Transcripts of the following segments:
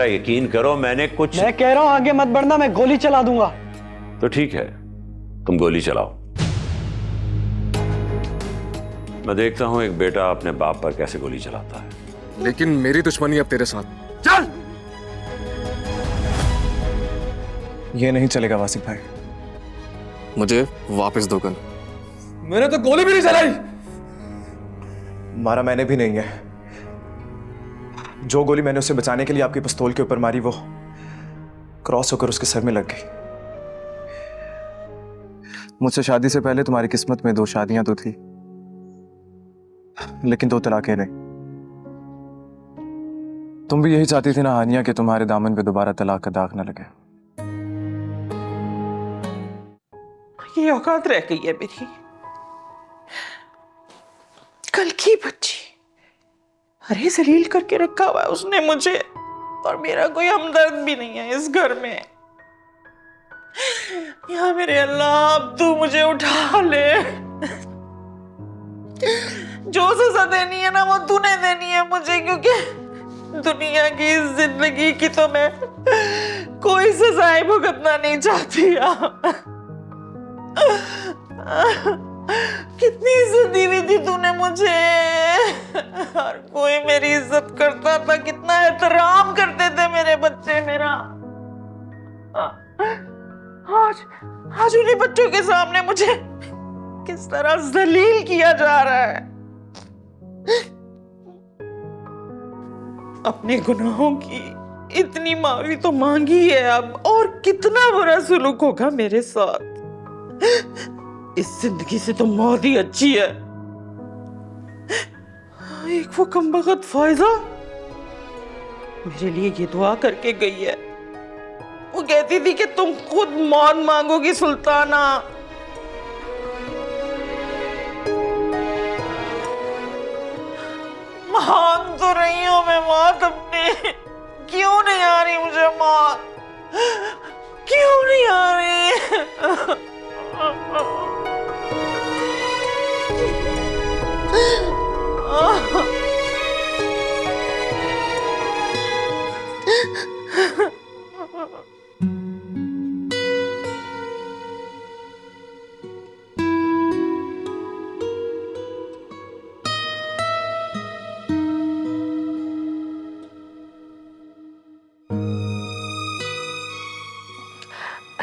यकीन करो, मैंने कुछ। मैं कह रहा हूं आगे मत बढ़ना, मैं गोली चला दूंगा। तो ठीक है, तुम गोली चलाओ। मैं देखता हूं एक बेटा अपने बाप पर कैसे गोली चलाता है। लेकिन मेरी दुश्मनी अब तेरे साथ। चल। ये नहीं चलेगा वासिक भाई। मुझे वापस दो गन। मैंने तो गोली भी नहीं चलाई। मारा मैंने भी नहीं है। जो गोली मैंने उसे बचाने के लिए आपकी पिस्तौल के ऊपर मारी, वो क्रॉस होकर उसके सर में लग गई। मुझसे शादी से पहले तुम्हारी किस्मत में 2 शादियां तो थी, लेकिन 2 तलाकें नहीं। तुम भी यही चाहती थी ना हानिया, कि तुम्हारे दामन पे दोबारा तलाक का दाग न लगे। ये औकात रह गई है मेरी। कल की बच्ची, अरे जलील करके रखा हुआ है उसने मुझे, और मेरा कोई हमदर्द भी नहीं है इस घर में। या मेरे अल्लाह, अब तू मुझे उठा ले। जो सजा देनी है ना वो तूने देनी है मुझे, क्योंकि दुनिया की जिंदगी की तो मैं कोई सजाएं भुगतना नहीं चाहती। कितनी इज्जत दी हुई थी तूने मुझे, हर कोई मेरी इज्जत करता था, कितना एहतराम करते थे मेरे बच्चे मेरा। आज उन्हीं बच्चों के सामने मुझे किस तरह जलील किया जा रहा है। अपने गुनाहों की इतनी माफी तो मांगी है अब, और कितना बुरा सुलूक होगा मेरे साथ। इस जिंदगी से तो मौत ही अच्छी है। एक वो कमबख्त फायजा मेरे लिए ये दुआ करके गई है। वो कहती थी कि तुम खुद मौत मांगोगी सुल्ताना। मांग तो रही हूं मैं मौत अपनी, क्यों नहीं आ रही मुझे मौत, क्यों नहीं आ रही?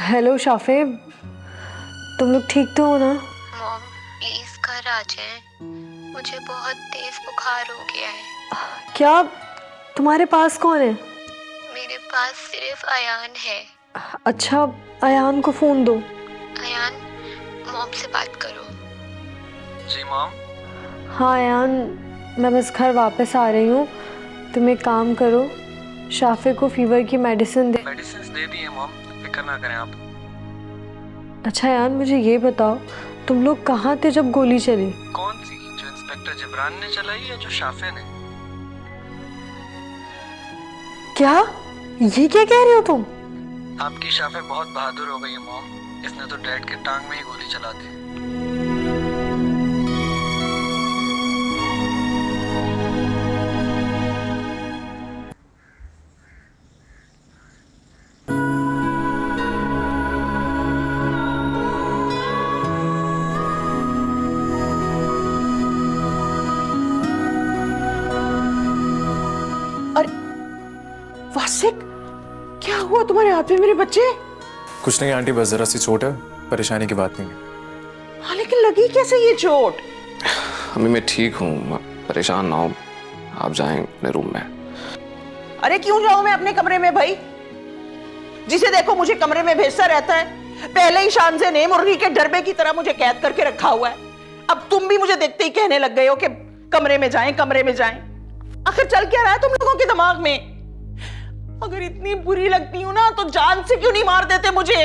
हेलो शाफे, तुम लोग ठीक तो हो ना? मॉम प्लीज घर आ जाएं, मुझे बहुत तेज बुखार हो गया है। क्या तुम्हारे पास कौन है? मेरे पास सिर्फ अयान है। अच्छा, अयान को फोन दो। अयान, मॉम से बात करो। जी मॉम। हाँ अयान, मैं बस घर वापस आ रही हूँ। तुम एक काम करो, शाफे को फीवर की मेडिसिन दे। मेडिसिन दे दी है मॉम, फिक्र ना करें आप। अच्छा यार, मुझे ये बताओ, तुम लोग कहाँ थे जब गोली चली? कौन सी, जो इंस्पेक्टर जिब्रान ने चलाई या जो शाफे ने? क्या ये क्या कह रहे हो तुम? आपकी शाफे बहुत बहादुर हो गई है मॉम, इसने तो डैड के टांग में ही गोली चला दी। वासिक, क्या हुआ तुम्हारे हाथ में मेरे बच्चे? कुछ नहीं आंटी, बस जरा सी चोट है, परेशानी की बात नहीं है। हाँ, लेकिन लगी कैसे ये चोट? अम्मी मैं ठीक हूँ, परेशान ना हो, आप जाएं अपने रूम में। अरे क्यों जाऊं मैं अपने कमरे में भाई? जिसे देखो मुझे कमरे में भेजता रहता है। पहले ही शानजे ने मुर्गी के डरबे की तरह मुझे कैद करके रखा हुआ है। अब तुम भी मुझे देखते ही कहने लग गए हो कि कमरे में जाएं, कमरे में जाएं। आखिर चल क्या रहा है तुम लोगों के दिमाग में? अगर इतनी बुरी लगती हूं ना तो जान से क्यों नहीं मार देते मुझे?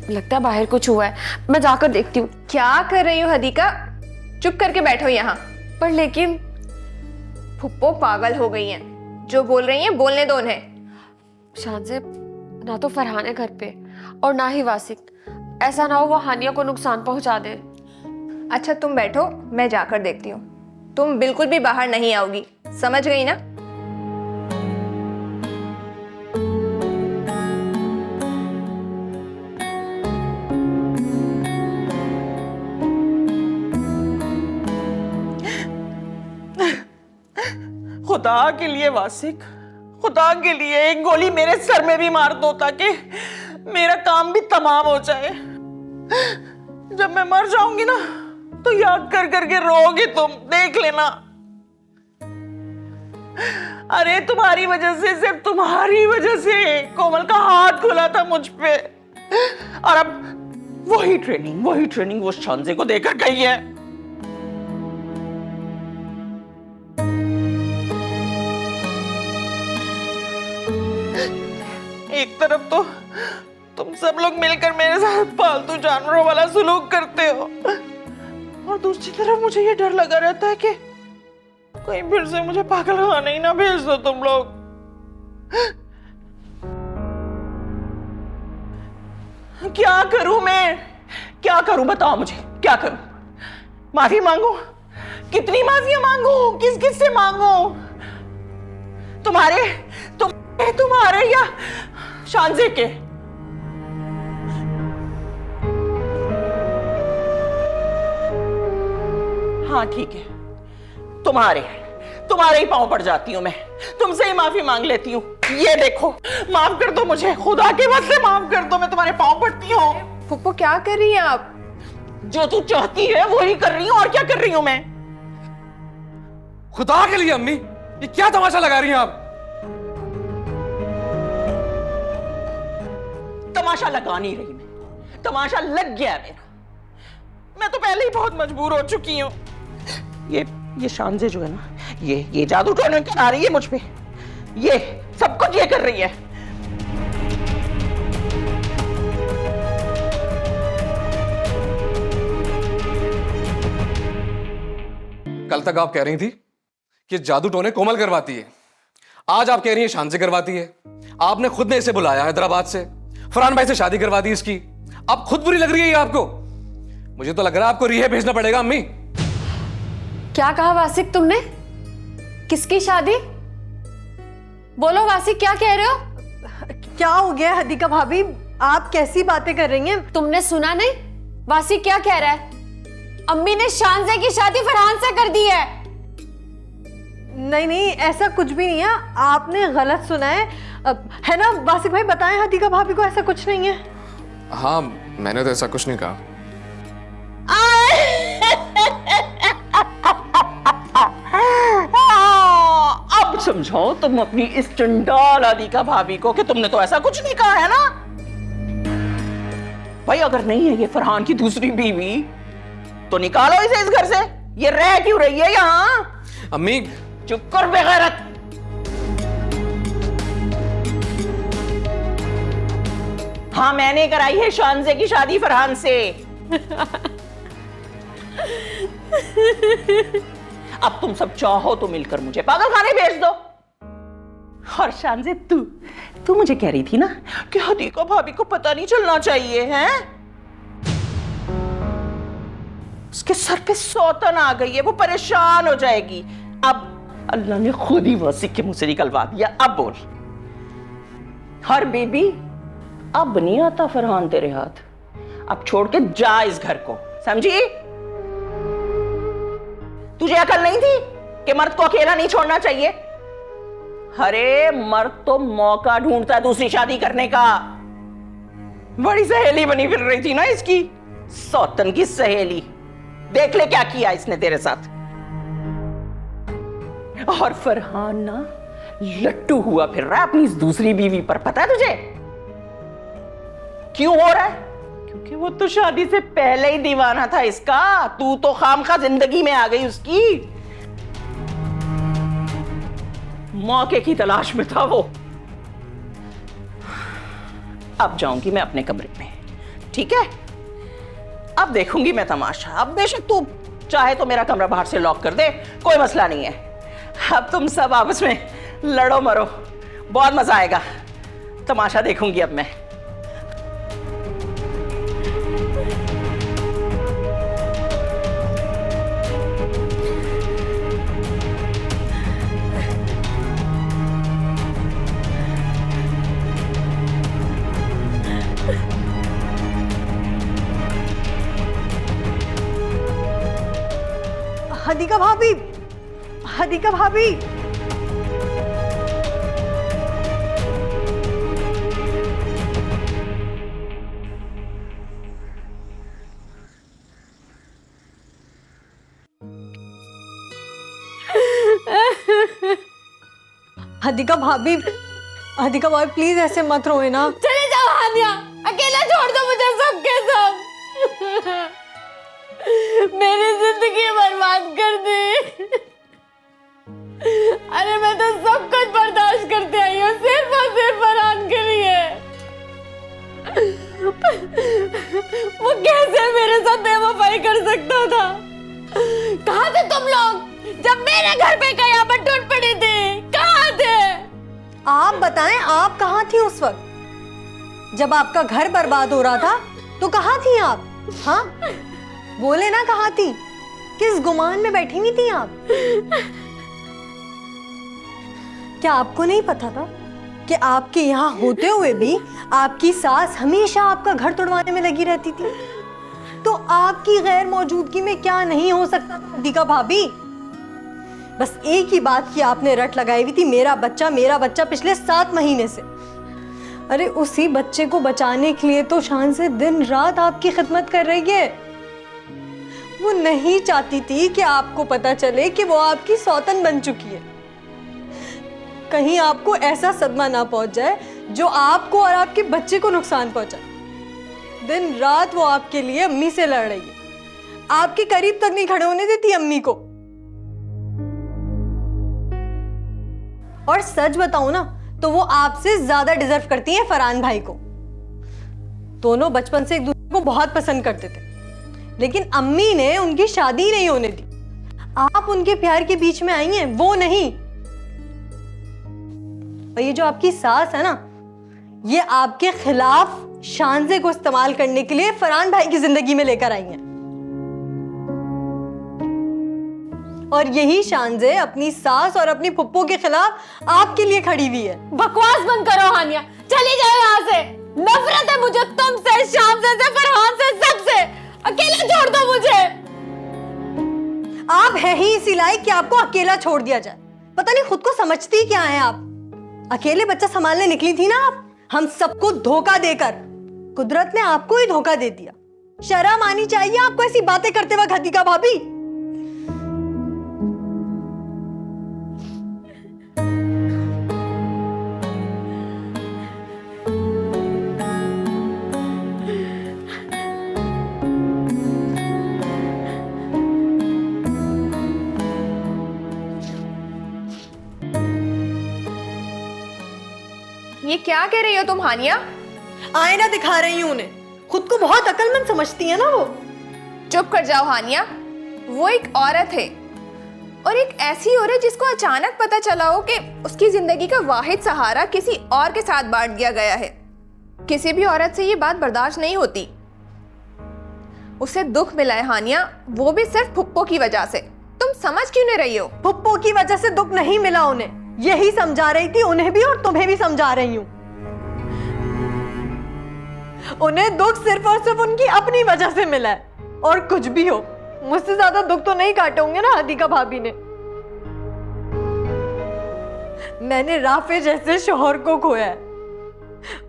लगता है बाहर कुछ हुआ है, मैं जाकर देखती हूँ। क्या कर रही हो हदीका? चुप करके बैठो यहाँ पर। लेकिन फुप्पो पागल हो गई हैं, जो बोल रही हैं बोलने दो उन्हें। शानज़ेब, ना तो फरहान है घर पे और ना ही वासिक, ऐसा ना हो वो हानिया को नुकसान पहुंचा दे। अच्छा तुम बैठो, मैं जाकर देखती हूँ। तुम बिल्कुल भी बाहर नहीं आओगी, समझ गई ना? खुदा के लिए वासिक, खुदा के लिए एक गोली मेरे सर में भी मार दो ताकि मेरा काम भी तमाम हो जाए। जब मैं मर जाऊंगी ना तो याद कर करके रोओगे तुम, देख लेना। अरे तुम्हारी वजह से, सिर्फ तुम्हारी वजह से कोमल का हाथ खुला था मुझ पे, और अब वही ट्रेनिंग वो शांजे को देकर गई है। एक तरफ तो तुम सब लोग मिलकर मेरे साथ पालतू जानवरों वाला सुलूक करते हो, और दूसरी तरफ मुझे ये डर लगा रहता है कि कहीं फिर से मुझे पागलखाने ही ना भेज दो तुम लोग। क्या करूं मैं, क्या करूं, बताओ मुझे क्या करूं? माफी मांगू? कितनी माफियां मांगू? किस किस से मांगू? तुम्हारे या शांजे के? हाँ ठीक है, तुम्हारे ही पांव पड़ जाती हूं मैं, तुमसे ही माफी मांग लेती हूँ। ये देखो, माफ कर दो मुझे, खुदा के वास्ते माफ कर दो, मैं तुम्हारे पांव पड़ती हूँ। फुप्पो क्या कर रही हैं आप? जो तू चाहती है वही कर रही हूँ, और क्या कर रही हूँ मैं? खुदा के लिए अम्मी, ये क्या तमाशा लगा रही हैं आप? तमाशा लगा नहीं रही मैं, तमाशा लग गया है मेरा। मैं तो पहले ही बहुत मजबूर हो चुकी हूँ। ये शांजे जो है ना, ये जादू टोने करा रही है मुझ पे, ये सब कुछ ये कर रही है। कल तक आप कह रही थी कि जादू टोने कोमल करवाती है, आज आप कह रही हैं शांजे करवाती है। आपने खुद ने इसे बुलाया हैदराबाद से, फरहान भाई से शादी करवा दी इसकी, अब खुद बुरी लग रही है ये आपको? मुझे तो लग रहा है आपको रिहे भेजना पड़ेगा अम्मी। क्या कहा वासिक तुमने? किसकी शादी? बोलो वासिक, क्या कह रहे हो? क्या हो गया हदीका भाभी, आप कैसी बातें कर रही हैं? तुमने सुना नहीं? वासिक क्या कह रहा है? अम्मी ने शांजे की शादी फरहान से कर दी है। नहीं, ऐसा कुछ भी नहीं है, आपने गलत सुना है ना वासिक भाई? बताएं हदीका भाभी को, ऐसा कुछ नहीं है। हाँ, मैंने तो ऐसा कुछ नहीं कहा। अब समझाओ तुम अपनी इस चंडाल हदीका भाभी को कि तुमने तो ऐसा कुछ नहीं कहा है ना भाई। अगर नहीं है ये फरहान की दूसरी बीवी तो निकालो इसे इस घर से। ये रह क्यों रही है यहाँ? अम्मी चुप कर बेगैरत। हाँ, मैंने कराई है शांजे की शादी फरहान से। अब तुम सब चाहो तो मिलकर मुझे पागलखाने भेज दो। और शांजे, तू मुझे कह रही थी ना कि हदीका भाभी को पता नहीं चलना चाहिए, हैं? उसके सर पे सौतन आ गई है, वो परेशान हो जाएगी। अब अल्लाह ने खुद ही वासिक के मुंह से निकलवा दिया। अब बोल, हर बेबी, अब नहीं आता फरहान तेरे हाथ। अब छोड़ के जा इस घर को, समझी? तुझे अकल नहीं थी कि मर्द को अकेला नहीं छोड़ना चाहिए? अरे मर्द तो मौका ढूंढता है दूसरी शादी करने का। बड़ी सहेली बनी फिर रही थी ना इसकी, सौतन की सहेली। देख ले क्या किया इसने तेरे साथ। और फरहान ना लट्टू हुआ फिर रहा है अपनी इस दूसरी बीवी पर। पता है तुझे क्यों हो रहा है? क्योंकि वो तो शादी से पहले ही दीवाना था इसका। तू तो खामखा जिंदगी में आ गई उसकी। मौके की तलाश में था वो। अब जाऊंगी मैं अपने कमरे में, ठीक है? अब देखूंगी मैं तमाशा। अब बेशक तू चाहे तो मेरा कमरा बाहर से लॉक कर दे, कोई मसला नहीं है। अब तुम सब आपस में लड़ो मरो, बहुत मजा आएगा। तमाशा देखूंगी अब मैं। हदीका भाभी, हदीका भाभी, हदीका भाभी प्लीज ऐसे मत रोए ना। चले जाओ हानिया, अकेला छोड़ दो मुझे सबके सब। मेरी जिंदगी बर्बाद कर दी। अरे मैं तो सब कुछ बर्दाश्त करते आई हूँ सिर्फ और सिर्फ फरहान के लिए। वो कैसे मेरे साथ बेवफाई कर सकता था? कहाँ थे तुम लोग जब मेरे घर पे कयामत टूट पड़ी थी? कहाँ थे? आप बताएं, आप कहाँ थी उस वक्त जब आपका घर बर्बाद हो रहा था? तो कहाँ थी आप? हाँ बोले ना, कहाँ थी? किस गुमान में बैठी हुई थी आप? क्या आपको नहीं पता था कि आपके यहाँ होते हुए भी आपकी सास हमेशा आपका घर तोड़वाने में लगी रहती थी? तो आपकी गैर मौजूदगी में क्या नहीं हो सकता था हदीका भाभी? बस एक ही बात की आपने रट लगाई हुई थी, मेरा बच्चा पिछले 7 महीने से। अरे उसी बच्चे को बचाने के लिए तो शान से दिन रात आपकी खिदमत कर रही है। वो नहीं चाहती थी कि आपको पता चले कि वो आपकी सौतन बन चुकी है। कहीं आपको ऐसा सदमा ना पहुंच जाए जो आपको और आपके बच्चे को नुकसान पहुंचाए। दिन रात वो आपके लिए अम्मी से लड़ रही है, आपके करीब तक नहीं खड़े होने देती अम्मी को। और सच बताऊं ना तो वो आपसे ज्यादा डिजर्व करती हैं फरहान भाई को। दोनों बचपन से एक दूसरे को बहुत पसंद करते थे, लेकिन अम्मी ने उनकी शादी नहीं होने दी। आप उनके प्यार के बीच में आई हैं, वो नहीं। और ये जो आपकी सास है ना, ये आपके खिलाफ शानजे को इस्तेमाल करने के लिए फरहान भाई की जिंदगी में लेकर आई हैं। और यही शानजे अपनी सास और अपनी फुप्पो के खिलाफ आपके लिए खड़ी हुई है। बकवास बंद करो हानिया, चली जाओ यहाँ से। नफरत है मुझे तुमसे, शामजे से, फरहान से, सबसे। अकेला छोड़ दो मुझे। आप है ही इसी लायक कि आपको अकेला छोड़ दिया जाए। पता नहीं खुद को समझती क्या है आप। अकेले बच्चा संभालने निकली थी ना आप, हम सबको धोखा देकर। कुदरत ने आपको ही धोखा दे दिया। शर्म आनी चाहिए आपको ऐसी बातें करते वक्त हदीका भाभी। ये क्या कह रही हो तुम हानिया? आईना दिखा रही हूं उन्हें, खुद को बहुत अक्लमंद समझती है ना वो। चुप कर जाओ हानिया। वो एक औरत है, और एक ऐसी औरत जिसको अचानक पता चला हो कि उसकी जिंदगी का वाहिद सहारा किसी और के साथ बांट दिया गया है। किसी भी औरत से ये बात बर्दाश्त नहीं होती। उसे दुख मिला है हानिया, वो भी सिर्फ फुप्पो की वजह से। तुम समझ क्यों नहीं रही हो? फुप्पो की वजह से दुख नहीं मिला उन्हें, यही समझा रही थी उन्हें भी और तुम्हें भी समझा रही हूं। उन्हें दुख सिर्फ और सिर्फ उनकी अपनी वजह से मिला है। और कुछ भी हो, मुझसे ज्यादा दुख तो नहीं काटे होंगे ना हदीका भाभी ने। मैंने राफे जैसे शौहर को खोया है।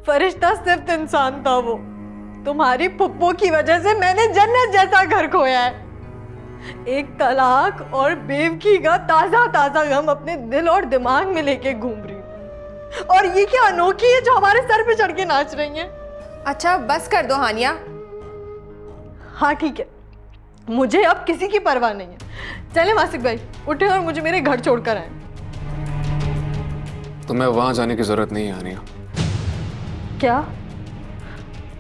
फरिश्ता सिर्फ इंसान था वो। तुम्हारी फुप्पो की वजह से मैंने जन्नत जैसा घर खोया है। एक तलाक और बेवकी का ताजा ताजा गम अपने दिल और दिमाग में लेके घूम रही हूँ। और ये क्या अनोखी है जो हमारे सर पे चढ़ के नाच रही है। अच्छा बस कर दो हानिया। हाँ ठीक है, मुझे अब किसी की परवाह नहीं है। चले मासिक भाई, उठे और मुझे मेरे घर छोड़कर आए। तुम्हें वहां जाने की जरूरत नहीं है हानिया। क्या?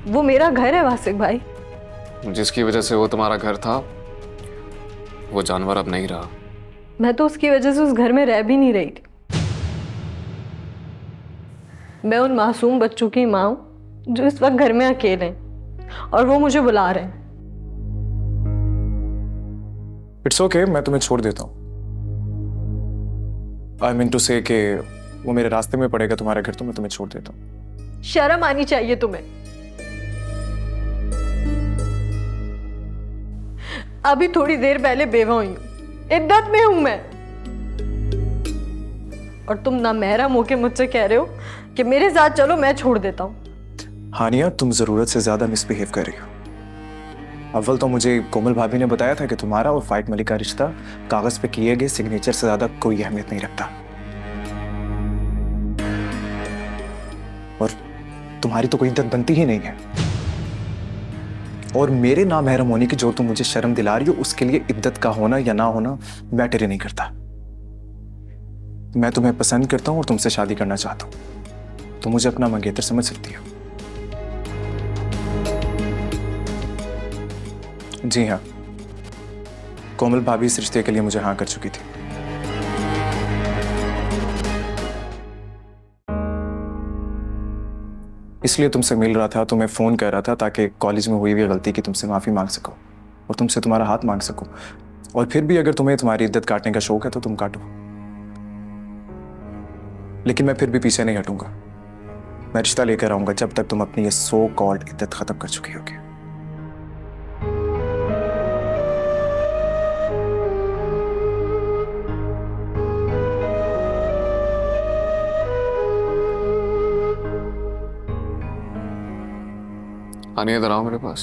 वो मेरा घर है वासिक भाई। जिसकी वजह से वो तुम्हारा घर था, वो जानवर अब नहीं रहा। मैं तो उसकी वजह से उस घर में रह भी नहीं रही थी। मैं उन मासूम बच्चों की माँ हूं जो इस वक्त घर में अकेले हैं, और वो मुझे बुला रहे हैं। इट्स ओके, मैं तुम्हें छोड़ देता हूँ। आई मीन टू से कि वो मेरे रास्ते में पड़ेगा तुम्हारा घर, तो मैं तुम्हें छोड़ देता हूँ। शर्म आनी चाहिए तुम्हें। अभी थोड़ी देर पहले बेवा हुई हूं, इद्दत में हूं मैं। और तुम ना महरम होके मुझसे कह रहे हो कि मेरे साथ चलो, मैं छोड़ देता हूं। हानिया, तुम जरूरत से ज्यादा मिसबिहेव कर रही हो। अव्वल तो मुझे कोमल भाभी ने बताया था कि तुम्हारा और फाइक मलिक का रिश्ता कागज पे किए गए सिग्नेचर से ज्यादा कोई अहमियत नहीं रखता। तुम्हारी तो कोई इज्जत बनती ही नहीं है। और मेरे नामहरम होने की जो तुम मुझे शर्म दिला रही हो, उसके लिए इद्दत का होना या ना होना मैटर ही नहीं करता। मैं तुम्हें पसंद करता हूं और तुमसे शादी करना चाहता हूं, तो मुझे अपना मंगेतर समझ सकती हो। जी हाँ, कोमल भाभी इस रिश्ते के लिए मुझे हाँ कर चुकी थी। इसलिए तुमसे मिल रहा था, तुम्हें फोन कर रहा था ताकि कॉलेज में हुई हुई गलती की तुमसे माफी मांग सकूं और तुमसे तुम्हारा हाथ मांग सकूं। और फिर भी अगर तुम्हें तुम्हारी इज्जत काटने का शौक है तो तुम काटो, लेकिन मैं फिर भी पीछे नहीं हटूंगा। मैं रिश्ता लेकर आऊंगा जब तक तुम अपनी ये सो कॉल्ड इज्जत खत्म कर चुकी होगी। आनी इधर आओ मेरे पास।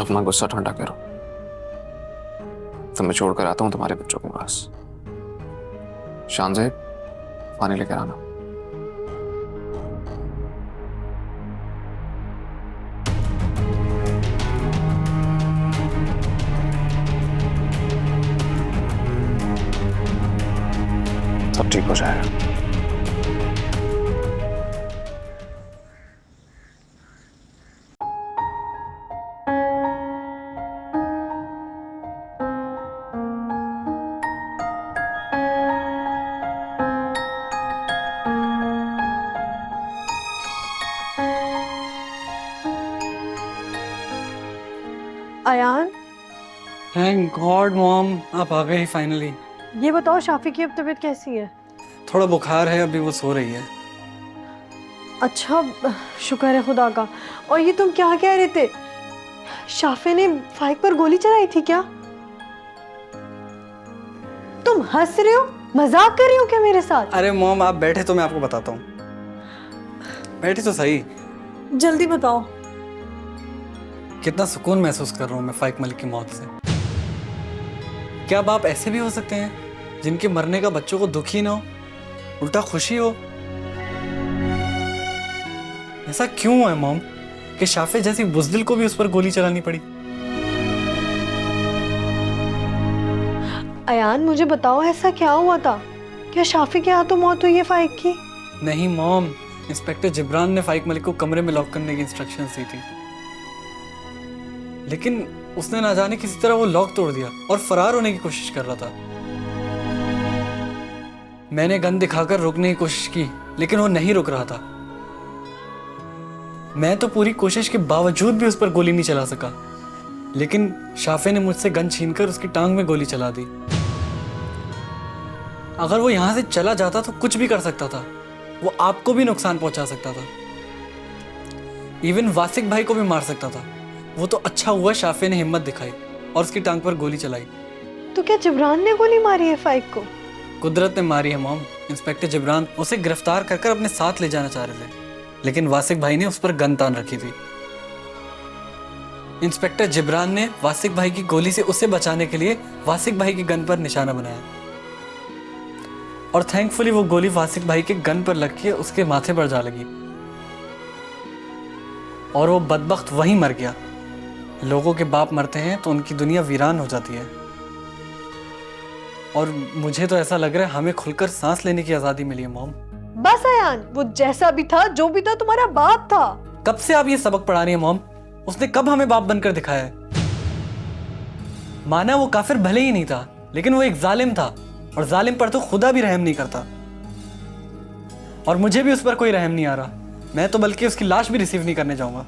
अपना गुस्सा ठंडा करो, तो मैं छोड़ कर आता हूं तुम्हारे बच्चों के पास। शानज़ेब, पानी लेकर आना। सब ठीक हो जाएगा। अयान, थैंक गॉड मॉम, आप आ गए फाइनली। ये बताओ शाफी की अब तबीयत कैसी है? थोड़ा बुखार है, अभी वो सो रही है। अच्छा, शुक्र है खुदा का। और ये तुम क्या कह रहे थे, शाफी ने फाइक पर गोली चलाई थी क्या? तुम हंस रहे हो, मजाक कर रही हो क्या मेरे साथ? अरे मॉम, आप बैठे तो मैं आपको बताता हूँ। बैठे तो सही। जल्दी बताओ। कितना सुकून महसूस कर रहा हूँ मैं फाइक मलिक की मौत से। क्या बाप ऐसे भी हो सकते हैं जिनके मरने का बच्चों को दुख ही ना हो, उल्टा खुशी हो? ऐसा क्यों है मॉम कि शाफे जैसी बुज़दिल को भी उस पर गोली चलानी पड़ी? अयान, मुझे बताओ ऐसा क्या हुआ था? क्या शाफी के हाथों मौत हुई है फाइक की? नहीं मॉम, इंस्पेक्टर जिब्रान ने फाइक मलिक को कमरे में लॉक करने की इंस्ट्रक्शंस दी थी, लेकिन उसने ना जाने किसी तरह वो लॉक तोड़ दिया और फरार होने की कोशिश कर रहा था। मैंने गन दिखाकर रोकने की कोशिश की, लेकिन वो नहीं रुक रहा था। मैं तो पूरी कोशिश के बावजूद भी उस पर गोली नहीं चला सका, लेकिन शाफे ने मुझसे गन छीनकर उसकी टांग में गोली चला दी। अगर वो यहां से चला जाता तो कुछ भी कर सकता था, वो आपको भी नुकसान पहुंचा सकता था, इवन वासिक भाई को भी मार सकता था। वो तो अच्छा हुआ शाफे ने हिम्मत दिखाई और उसकी टांग पर गोली चलाई। तो क्या जिब्रान ने गोली मारी है फाइक को? कुदरत ने मारी है मॉम। इंस्पेक्टर जिब्रान उसे गिरफ्तार कर अपने साथ ले जाना चाह रहे थे, लेकिन वासिक भाई ने उस पर गन तान रखी थी। इंस्पेक्टर जिब्रान ने वासिक भाई की गोली से उसे बचाने के लिए वासिक भाई की गन पर निशाना बनाया, और थैंकफुली वो गोली वासिक भाई के गन पर लग के उसके माथे पर जा लगी और वो बदबख्त वहीं मर गया। लोगों के बाप मरते हैं तो उनकी दुनिया वीरान हो जाती है, और मुझे तो ऐसा लग रहा है हमें खुलकर सांस लेने की आजादी मिली है मॉम। बस अयान, वो जैसा भी था, जो भी था, तुम्हारा बाप था। कब से आप ये सबक पढ़ा रही हैं मॉम? उसने कब हमें बाप बनकर दिखाया है? माना वो काफिर भले ही नहीं था, लेकिन वो एक जालिम था, और जालिम पर तो खुदा भी रहम नहीं करता। और मुझे भी उस पर कोई रहम नहीं आ रहा। मैं तो बल्कि उसकी लाश भी रिसीव नहीं करने जाऊंगा।